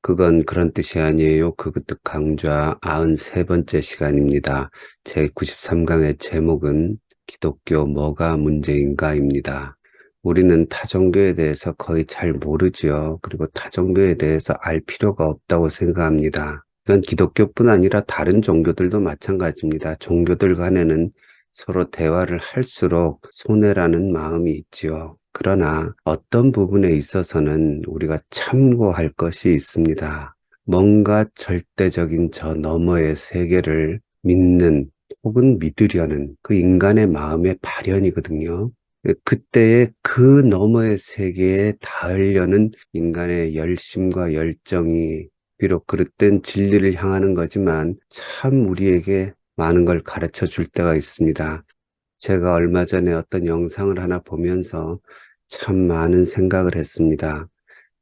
그건 그런 뜻이 아니에요. 그것도 강좌 93번째 시간입니다. 제 93강의 제목은 기독교 뭐가 문제인가입니다. 우리는 타종교에 대해서 거의 잘 모르지요. 그리고 타종교에 대해서 알 필요가 없다고 생각합니다. 이건 기독교뿐 아니라 다른 종교들도 마찬가지입니다. 종교들 간에는 서로 대화를 할수록 손해라는 마음이 있지요. 그러나 어떤 부분에 있어서는 우리가 참고할 것이 있습니다. 뭔가 절대적인 저 너머의 세계를 믿는 혹은 믿으려는 그 인간의 마음의 발현이거든요. 그때의 그 너머의 세계에 닿으려는 인간의 열심과 열정이 비록 그릇된 진리를 향하는 거지만 참 우리에게 많은 걸 가르쳐 줄 때가 있습니다. 제가 얼마 전에 어떤 영상을 하나 보면서 참 많은 생각을 했습니다.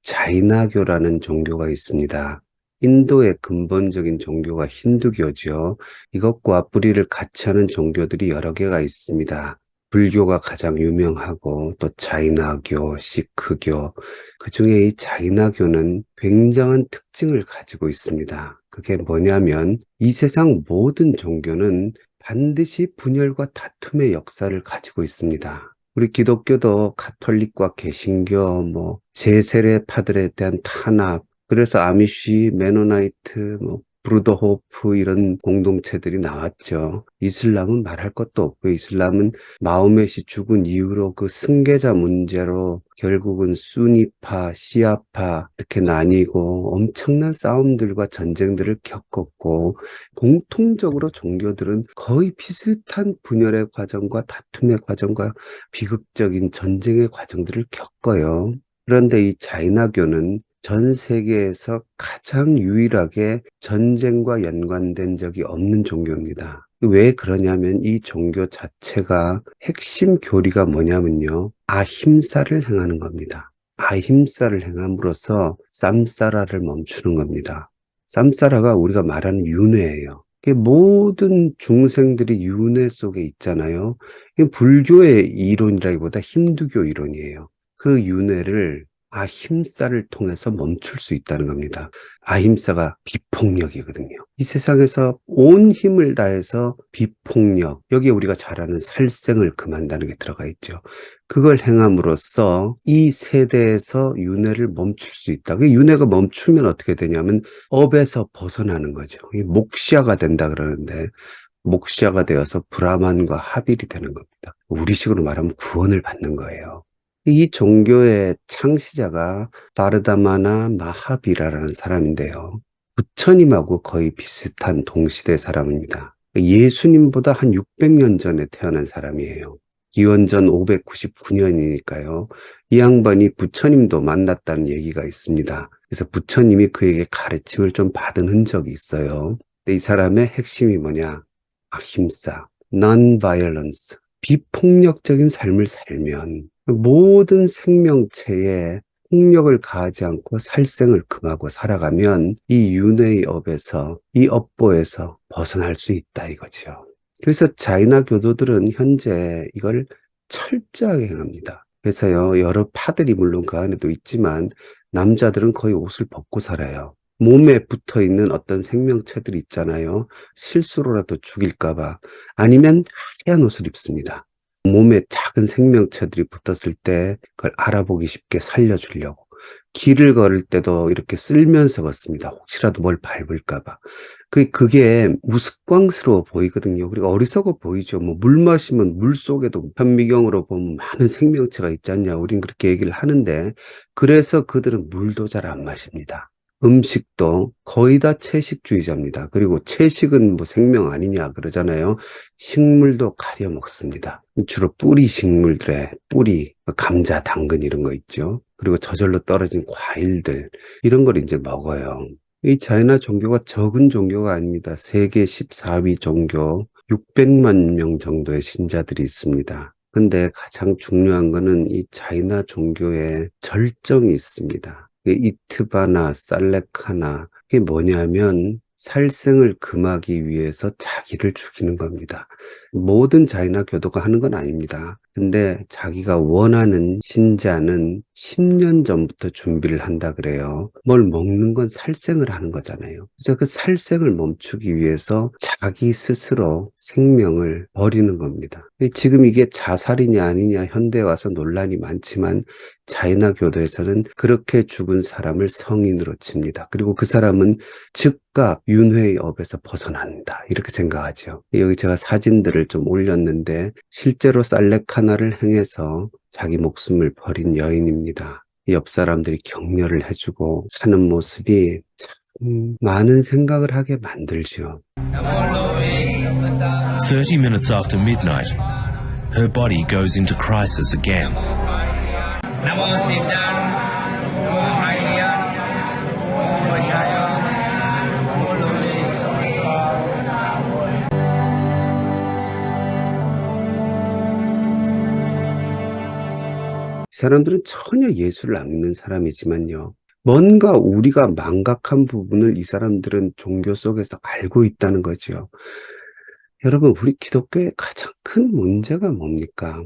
자이나교라는 종교가 있습니다. 인도의 근본적인 종교가 힌두교죠. 이것과 뿌리를 같이 하는 종교들이 여러 개가 있습니다. 불교가 가장 유명하고 또 자이나교, 시크교, 그중에 이 자이나교는 굉장한 특징을 가지고 있습니다. 그게 뭐냐면 이 세상 모든 종교는 반드시 분열과 다툼의 역사를 가지고 있습니다. 우리 기독교도 가톨릭과 개신교, 제세례파들에 대한 탄압, 그래서 아미쉬, 메노나이트, 브루더호프 이런 공동체들이 나왔죠. 이슬람은 말할 것도 없고 이슬람은 마호멧이 죽은 이후로 그 승계자 문제로 결국은 수니파, 시아파 이렇게 나뉘고 엄청난 싸움들과 전쟁들을 겪었고 공통적으로 종교들은 거의 비슷한 분열의 과정과 다툼의 과정과 비극적인 전쟁의 과정들을 겪어요. 그런데 이 자이나교는 전 세계에서 가장 유일하게 전쟁과 연관된 적이 없는 종교입니다. 왜 그러냐면 이 종교 자체가 핵심 교리가 뭐냐면요. 아힘사를 행하는 겁니다. 아힘사를 행함으로써 쌈싸라를 멈추는 겁니다. 쌈싸라가 우리가 말하는 윤회예요. 모든 중생들이 윤회 속에 있잖아요. 이게 불교의 이론이라기보다 힌두교 이론이에요. 그 윤회를 아힘사를 통해서 멈출 수 있다는 겁니다. 아힘사가 비폭력이거든요. 이 세상에서 온 힘을 다해서 비폭력, 여기에 우리가 잘 아는 살생을 금한다는 게 들어가 있죠. 그걸 행함으로써 이 세대에서 윤회를 멈출 수 있다. 그 윤회가 멈추면 어떻게 되냐면 업에서 벗어나는 거죠. 이 목시아가 된다 그러는데 목시아가 되어서 브라만과 합일이 되는 겁니다. 우리식으로 말하면 구원을 받는 거예요. 이 종교의 창시자가 바르다마나 마하비라라는 사람인데요. 부처님하고 거의 비슷한 동시대 사람입니다. 예수님보다 한 600년 전에 태어난 사람이에요. 기원전 599년이니까요. 이 양반이 부처님도 만났다는 얘기가 있습니다. 그래서 부처님이 그에게 가르침을 좀 받은 흔적이 있어요. 근데 이 사람의 핵심이 뭐냐? 아힘사, non-violence, 비폭력적인 삶을 살면 모든 생명체에 폭력을 가하지 않고 살생을 금하고 살아가면 이 윤회의 업에서, 이 업보에서 벗어날 수 있다 이거죠. 그래서 자이나 교도들은 현재 이걸 철저하게 행합니다. 그래서요, 여러 파들이 물론 그 안에도 있지만 남자들은 거의 옷을 벗고 살아요. 몸에 붙어 있는 어떤 생명체들 있잖아요. 실수로라도 죽일까봐 아니면 하얀 옷을 입습니다. 몸에 작은 생명체들이 붙었을 때 그걸 알아보기 쉽게 살려주려고. 길을 걸을 때도 이렇게 쓸면서 걷습니다. 혹시라도 뭘 밟을까 봐. 그게 우스꽝스러워 보이거든요. 그리고 어리석어 보이죠. 물 마시면 물 속에도 현미경으로 보면 많은 생명체가 있지 않냐. 우린 그렇게 얘기를 하는데 그래서 그들은 물도 잘 안 마십니다. 음식도 거의 다 채식주의자입니다. 그리고 채식은 생명 아니냐 그러잖아요. 식물도 가려 먹습니다. 주로 뿌리 식물들의 뿌리, 감자, 당근 이런 거 있죠. 그리고 저절로 떨어진 과일들 이런 걸 이제 먹어요. 이 자이나 종교가 적은 종교가 아닙니다. 세계 14위 종교 600만 명 정도의 신자들이 있습니다. 근데 가장 중요한 거는 이 자이나 종교에 절정이 있습니다. 이트바나 살레카나 이게 뭐냐면 살생을 금하기 위해서 자기를 죽이는 겁니다. 모든 자이나 교도가 하는 건 아닙니다. 근데 자기가 원하는 신자는 10년 전부터 준비를 한다 그래요. 뭘 먹는 건 살생을 하는 거잖아요. 그래서 그 살생을 멈추기 위해서 자기 스스로 생명을 버리는 겁니다. 지금 이게 자살이냐 아니냐 현대에 와서 논란이 많지만 자이나 교도에서는 그렇게 죽은 사람을 성인으로 칩니다. 그리고 그 사람은 즉각 윤회의 업에서 벗어난다. 이렇게 생각하죠. 여기 제가 사진들을 좀 올렸는데 실제로 살레카나를 행해서 자기 목숨을 버린 여인입니다. 옆 사람들이 격려를 해주고 하는 모습이 참 많은 생각을 하게 만들죠. 30 minutes after midnight, her body goes into crisis again. 이 사람들은 전혀 예수를 안 믿는 사람이지만요. 뭔가 우리가 망각한 부분을 이 사람들은 종교 속에서 알고 있다는 거죠. 여러분, 우리 기독교의 가장 큰 문제가 뭡니까?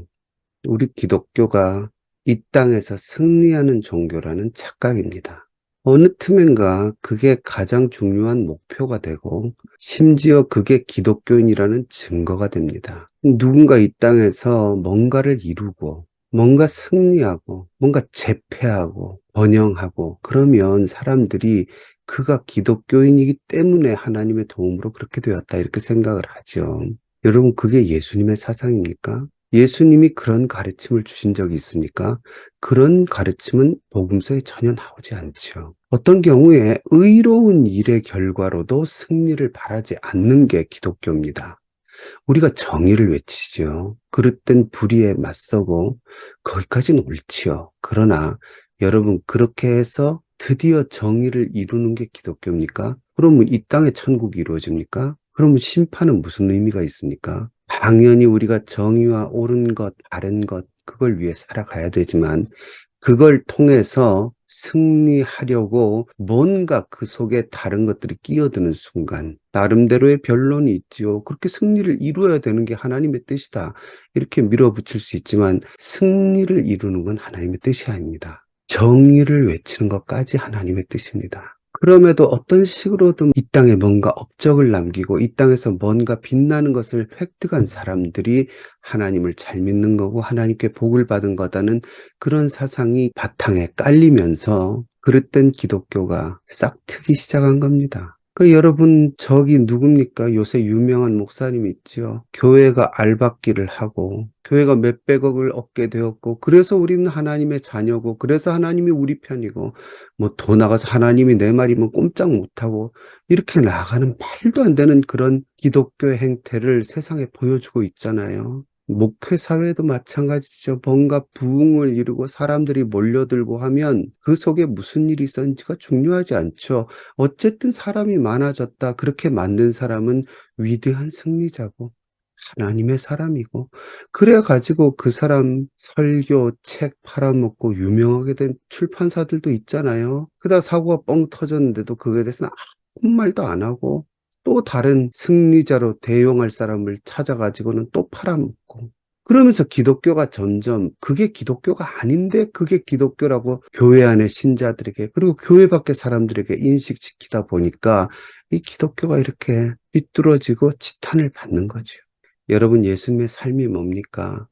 우리 기독교가 이 땅에서 승리하는 종교라는 착각입니다. 어느 틈엔가 그게 가장 중요한 목표가 되고 심지어 그게 기독교인이라는 증거가 됩니다. 누군가 이 땅에서 뭔가를 이루고 뭔가 승리하고 뭔가 제패하고 번영하고 그러면 사람들이 그가 기독교인이기 때문에 하나님의 도움으로 그렇게 되었다 이렇게 생각을 하죠. 여러분 그게 예수님의 사상입니까? 예수님이 그런 가르침을 주신 적이 있습니까? 그런 가르침은 복음서에 전혀 나오지 않죠. 어떤 경우에 의로운 일의 결과로도 승리를 바라지 않는 게 기독교입니다. 우리가 정의를 외치죠. 그릇된 불의에 맞서고 거기까지는 옳지요. 그러나 여러분 그렇게 해서 드디어 정의를 이루는 게 기독교입니까? 그러면 이 땅에 천국이 이루어집니까? 그러면 심판은 무슨 의미가 있습니까? 당연히 우리가 정의와 옳은 것, 바른 것 그걸 위해 살아가야 되지만 그걸 통해서 승리하려고 뭔가 그 속에 다른 것들이 끼어드는 순간 나름대로의 변론이 있지요. 그렇게 승리를 이루어야 되는 게 하나님의 뜻이다. 이렇게 밀어붙일 수 있지만 승리를 이루는 건 하나님의 뜻이 아닙니다. 정의를 외치는 것까지 하나님의 뜻입니다. 그럼에도 어떤 식으로든 이 땅에 뭔가 업적을 남기고 이 땅에서 뭔가 빛나는 것을 획득한 사람들이 하나님을 잘 믿는 거고 하나님께 복을 받은 거다는 그런 사상이 바탕에 깔리면서 그릇된 기독교가 싹트기 시작한 겁니다. 여러분 저기 누굽니까? 요새 유명한 목사님 있죠. 교회가 알박기를 하고 교회가 몇백억을 얻게 되었고 그래서 우리는 하나님의 자녀고 그래서 하나님이 우리 편이고 뭐 더 나가서 하나님이 내 말이면 꼼짝 못하고 이렇게 나아가는 말도 안 되는 그런 기독교의 행태를 세상에 보여주고 있잖아요. 목회 사회도 마찬가지죠. 뭔가 부흥을 이루고 사람들이 몰려들고 하면 그 속에 무슨 일이 있었는지가 중요하지 않죠. 어쨌든 사람이 많아졌다. 그렇게 만든 사람은 위대한 승리자고 하나님의 사람이고 그래 가지고 그 사람 설교 책 팔아먹고 유명하게 된 출판사들도 있잖아요. 그러다 사고가 뻥 터졌는데도 그거에 대해서는 아무 말도 안 하고 또 다른 승리자로 대용할 사람을 찾아가지고는 또 팔아먹고 그러면서 기독교가 점점 그게 기독교가 아닌데 그게 기독교라고 교회 안에 신자들에게 그리고 교회 밖의 사람들에게 인식시키다 보니까 이 기독교가 이렇게 삐뚤어지고 지탄을 받는 거죠. 여러분 예수님의 삶이 뭡니까?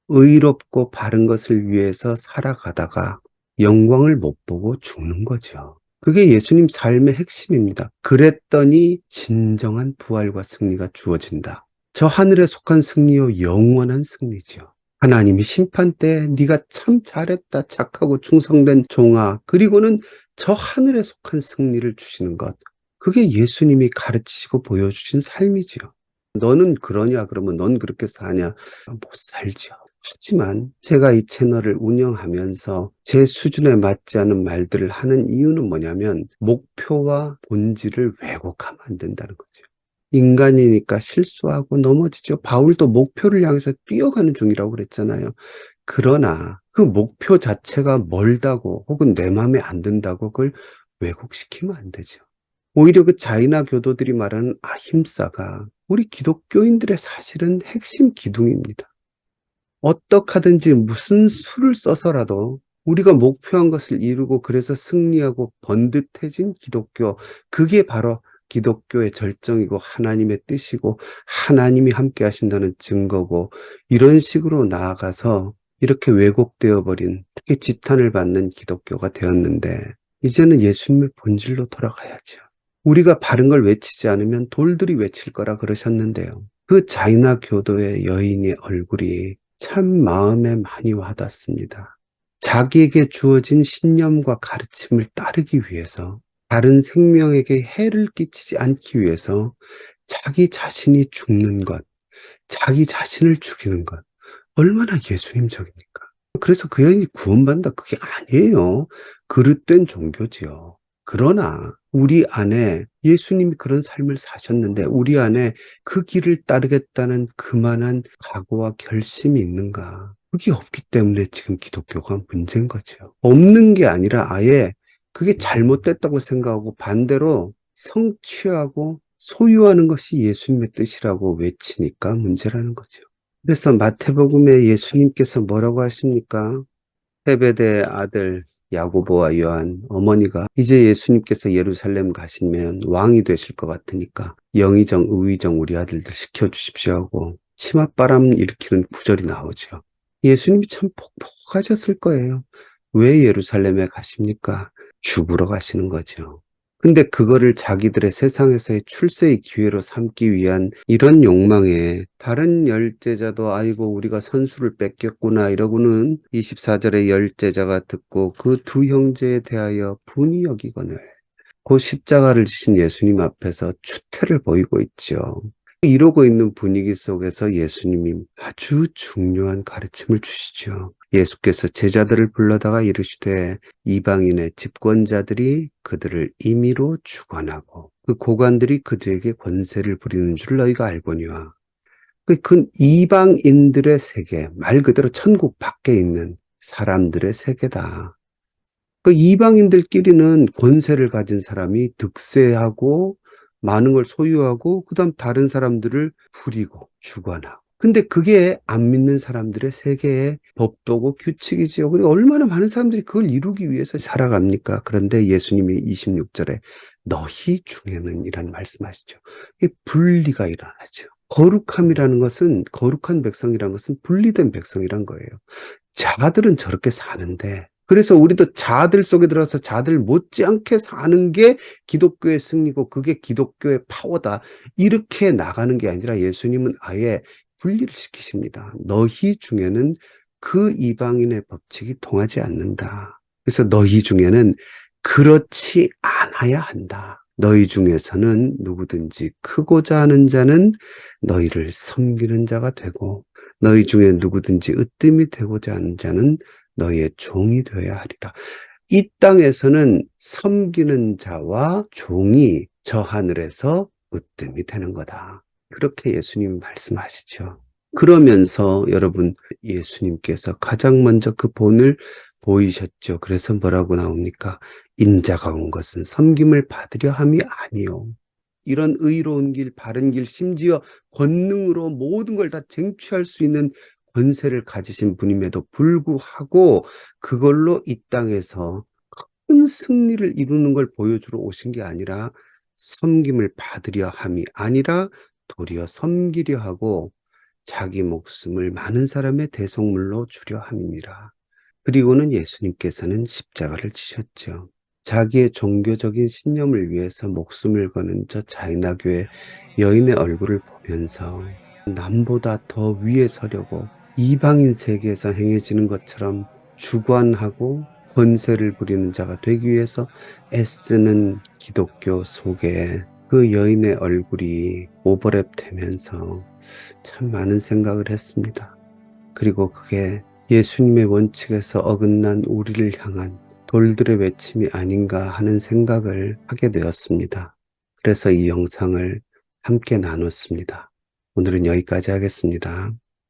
의롭고 바른 것을 위해서 살아가다가 영광을 못 보고 죽는 거죠. 그게 예수님 삶의 핵심입니다. 그랬더니 진정한 부활과 승리가 주어진다. 저 하늘에 속한 승리요 영원한 승리죠. 하나님이 심판 때 네가 참 잘했다 착하고 충성된 종아 그리고는 저 하늘에 속한 승리를 주시는 것. 그게 예수님이 가르치시고 보여주신 삶이죠. 너는 그러냐 그러면 넌 그렇게 사냐 못 살죠. 하지만 제가 이 채널을 운영하면서 제 수준에 맞지 않은 말들을 하는 이유는 뭐냐면 목표와 본질을 왜곡하면 안 된다는 거죠. 인간이니까 실수하고 넘어지죠. 바울도 목표를 향해서 뛰어가는 중이라고 그랬잖아요. 그러나 그 목표 자체가 멀다고 혹은 내 마음에 안 든다고 그걸 왜곡시키면 안 되죠. 오히려 그 자이나 교도들이 말하는 아힘사가 우리 기독교인들의 사실은 핵심 기둥입니다. 어떻게 하든지 무슨 수를 써서라도 우리가 목표한 것을 이루고 그래서 승리하고 번듯해진 기독교, 그게 바로 기독교의 절정이고 하나님의 뜻이고 하나님이 함께 하신다는 증거고, 이런 식으로 나아가서 이렇게 왜곡되어 버린, 이렇게 지탄을 받는 기독교가 되었는데, 이제는 예수님의 본질로 돌아가야죠. 우리가 바른 걸 외치지 않으면 돌들이 외칠 거라 그러셨는데요. 그 자이나 교도의 여인의 얼굴이 참 마음에 많이 와닿습니다. 자기에게 주어진 신념과 가르침을 따르기 위해서, 다른 생명에게 해를 끼치지 않기 위해서 자기 자신이 죽는 것, 자기 자신을 죽이는 것, 얼마나 예수님적입니까? 그래서 그 여인이 구원받는다, 그게 아니에요. 그릇된 종교지요. 그러나 우리 안에 예수님이 그런 삶을 사셨는데 우리 안에 그 길을 따르겠다는 그만한 각오와 결심이 있는가? 그게 없기 때문에 지금 기독교가 문제인 거죠. 없는 게 아니라 아예 그게 잘못됐다고 생각하고 반대로 성취하고 소유하는 것이 예수님의 뜻이라고 외치니까 문제라는 거죠. 그래서 마태복음에 예수님께서 뭐라고 하십니까? 세베대의 아들 야고보와 요한 어머니가 이제 예수님께서 예루살렘 가시면 왕이 되실 것 같으니까 영의정, 의의정 우리 아들들 시켜주십시오 하고 치맛바람 일으키는 구절이 나오죠. 예수님이 참 폭폭하셨을 거예요. 왜 예루살렘에 가십니까? 죽으러 가시는 거죠. 근데 그거를 자기들의 세상에서의 출세의 기회로 삼기 위한 이런 욕망에 다른 열제자도 아이고 우리가 선수를 뺏겼구나 이러고는 24절에 열제자가 듣고 그 두 형제에 대하여 분이 여기거늘 그 십자가를 지신 예수님 앞에서 추태를 보이고 있죠. 이러고 있는 분위기 속에서 예수님이 아주 중요한 가르침을 주시죠. 예수께서 제자들을 불러다가 이르시되 이방인의 집권자들이 그들을 임의로 주관하고 그 고관들이 그들에게 권세를 부리는 줄 너희가 알거니와. 그 이방인들의 세계, 말 그대로 천국 밖에 있는 사람들의 세계다. 그 이방인들끼리는 권세를 가진 사람이 득세하고 많은 걸 소유하고 그다음 다른 사람들을 부리고 주관하고. 근데 그게 안 믿는 사람들의 세계의 법도고 규칙이지요. 그리고 얼마나 많은 사람들이 그걸 이루기 위해서 살아갑니까? 그런데 예수님이 26절에 너희 중에는 이란 말씀하시죠. 이게 분리가 일어나죠. 거룩함이라는 것은, 거룩한 백성이라는 것은 분리된 백성이란 거예요. 자들은 저렇게 사는데, 그래서 우리도 자들 속에 들어가서 자들 못지않게 사는 게 기독교의 승리고 그게 기독교의 파워다, 이렇게 나가는 게 아니라 예수님은 아예 분리를 시키십니다. 너희 중에는 그 이방인의 법칙이 통하지 않는다. 그래서 너희 중에는 그렇지 않아야 한다. 너희 중에서는 누구든지 크고자 하는 자는 너희를 섬기는 자가 되고 너희 중에 누구든지 으뜸이 되고자 하는 자는 너희의 종이 되어야 하리라. 이 땅에서는 섬기는 자와 종이 저 하늘에서 으뜸이 되는 거다. 그렇게 예수님 말씀하시죠. 그러면서 여러분, 예수님께서 가장 먼저 그 본을 보이셨죠. 그래서 뭐라고 나옵니까? 인자가 온 것은 섬김을 받으려 함이 아니요. 이런 의로운 길, 바른 길, 심지어 권능으로 모든 걸 다 쟁취할 수 있는 권세를 가지신 분임에도 불구하고 그걸로 이 땅에서 큰 승리를 이루는 걸 보여주러 오신 게 아니라 섬김을 받으려 함이 아니라 도리어 섬기려 하고 자기 목숨을 많은 사람의 대속물로 주려 함이니라. 그리고는 예수님께서는 십자가를 지셨죠. 자기의 종교적인 신념을 위해서 목숨을 거는 저 자이나교의 여인의 얼굴을 보면서 남보다 더 위에 서려고 이방인 세계에서 행해지는 것처럼 주관하고 권세를 부리는 자가 되기 위해서 애쓰는 기독교 속에 그 여인의 얼굴이 오버랩 되면서 참 많은 생각을 했습니다. 그리고 그게 예수님의 원칙에서 어긋난 우리를 향한 돌들의 외침이 아닌가 하는 생각을 하게 되었습니다. 그래서 이 영상을 함께 나눴습니다. 오늘은 여기까지 하겠습니다.